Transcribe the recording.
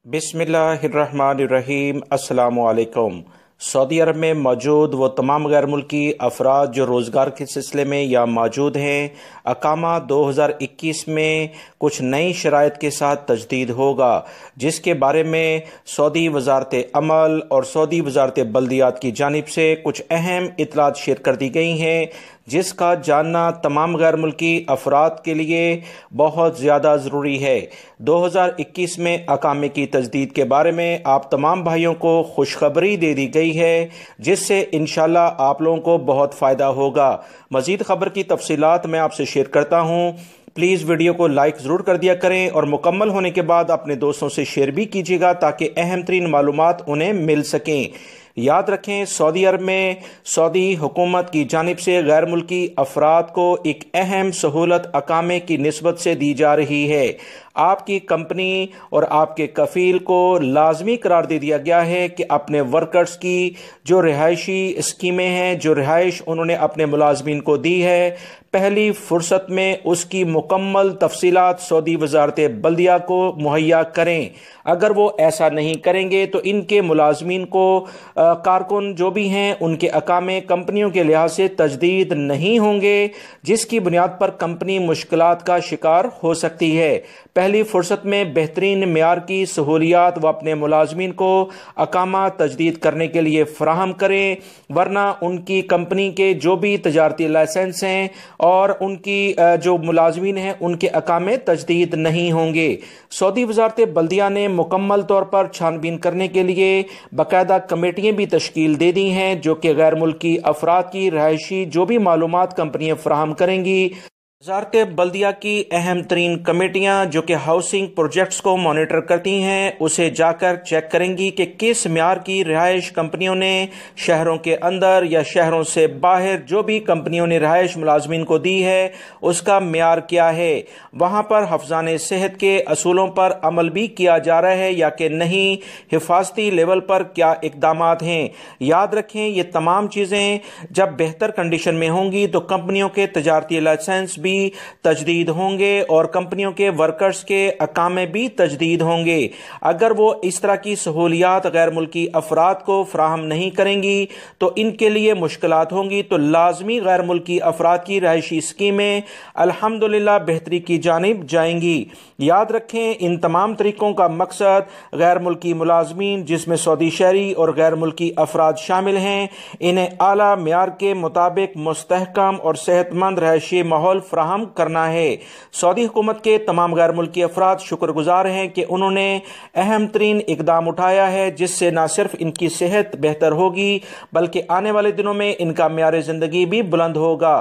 बिस्मिल्लाहिर्रहमानिर्रहीम। अस्सलामुअलैकुम। सऊदी अरब में मौजूद वो तमाम गैर मुल्की अफराद जो रोज़गार के सिलसिले में यहाँ मौजूद हैं, अकामा 2021 में कुछ नई शराइत के साथ तजदीद होगा, जिसके बारे में सऊदी वजारत अमल और सऊदी वजारत बल्दियात की जानिब से कुछ अहम इतलात शेयर कर दी गई हैं, जिसका जानना तमाम गैर मुल्की अफराद के लिए बहुत ज़्यादा ज़रूरी है। 2021 में अकामे की तजदीद के बारे में आप तमाम भाइयों को खुशखबरी दे दी गई है, जिससे इंशाल्लाह आप लोगों को बहुत फ़ायदा होगा। मज़ीद खबर की तफसीलात मैं आपसे शेयर करता हूँ। प्लीज़ वीडियो को लाइक ज़रूर कर दिया करें और मुकम्मल होने के बाद अपने दोस्तों से शेयर भी कीजिएगा ताकि अहम तरीन मालूमात उन्हें मिल सकें। याद रखें, सऊदी अरब में सऊदी हुकूमत की जानिब से गैर मुल्की अफराद को एक अहम सहूलत अकामे की निस्बत से दी जा रही है। आपकी कंपनी और आपके कफील को लाजमी करार दे दिया गया है कि अपने वर्कर्स की जो रिहायशी स्कीमें हैं, जो रिहाइश उन्होंने अपने मुलाजमीन को दी है, पहली फुर्सत में उसकी मुकम्मल तफसीलात सऊदी वजारत बल्दिया को मुहैया करें। अगर वो ऐसा नहीं करेंगे तो इनके मुलाजमीन को कारकुन जो भी हैं उनके अकामे कंपनियों के लिहाज से तजदीद नहीं होंगे, जिसकी बुनियाद पर कंपनी मुश्किलात का शिकार हो सकती है। पहली फुर्सत में बेहतरीन मेयार की सहूलियात व अपने मुलाजमीन को अकामा तजदीद करने के लिए फराहम करें, वरना उनकी कंपनी के जो भी तजारती लाइसेंस हैं और उनकी जो मुलाजमीन हैं उनके अकामे तजदीद नहीं होंगे। सऊदी वजारत बल्दिया ने मुकम्मल तौर पर छानबीन करने के लिए बाकायदा कमेटियाँ भी तश्कील दे दी हैं, जो कि गैर मुल्की अफराद की रहायशी जो भी मालूमात कंपनियाँ फराहम करेंगी। वजारत बल्दिया की अहम तरीन कमेटियाँ जो कि हाउसिंग प्रोजेक्ट्स को मॉनिटर करती हैं, उसे जाकर चेक करेंगी कि किस म्यार की रिहाइश कंपनियों ने शहरों के अंदर या शहरों से बाहर जो भी कंपनियों ने रिहाइश मुलाजमीन को दी है उसका म्यार क्या है, वहाँ पर हफ्जान सेहत के असूलों पर अमल भी किया जा रहा है या कि नहीं, हिफाजती लेवल पर क्या इकदामात हैं। याद रखें, ये तमाम चीज़ें जब बेहतर कंडीशन में होंगी तो कंपनियों के तजारती लाइसेंस भी तजदीद होंगे और कंपनियों के वर्कर्स के अकामे भी तजदीद होंगे। अगर वो इस तरह की सहूलियात गैर मुल्की अफराद को फराहम नहीं करेंगी तो इनके लिए मुश्किलात होंगी। तो लाजमी गैर मुल्की अफराद की रहायशी स्कीमें अल्हम्दुलिल्लाह बेहतरी की जानिब जाएंगी। याद रखें, इन तमाम तरीकों का मकसद गैर मुल्की मुलाजमीन जिसमें सऊदी शहरी और गैर मुल्की अफराद शामिल हैं, इन्हें आला मेयार के मुताबिक मुस्तहकम और सेहतमंद रहायशी माहौल फराहम करना है। सऊदी हुकूमत के तमाम गैर मुल्की अफराद शुक्रगुजार हैं कि उन्होंने अहम तरीन इकदाम उठाया है, जिससे न सिर्फ इनकी सेहत बेहतर होगी बल्कि आने वाले दिनों में इनका म्यार ज़िंदगी भी बुलंद होगा।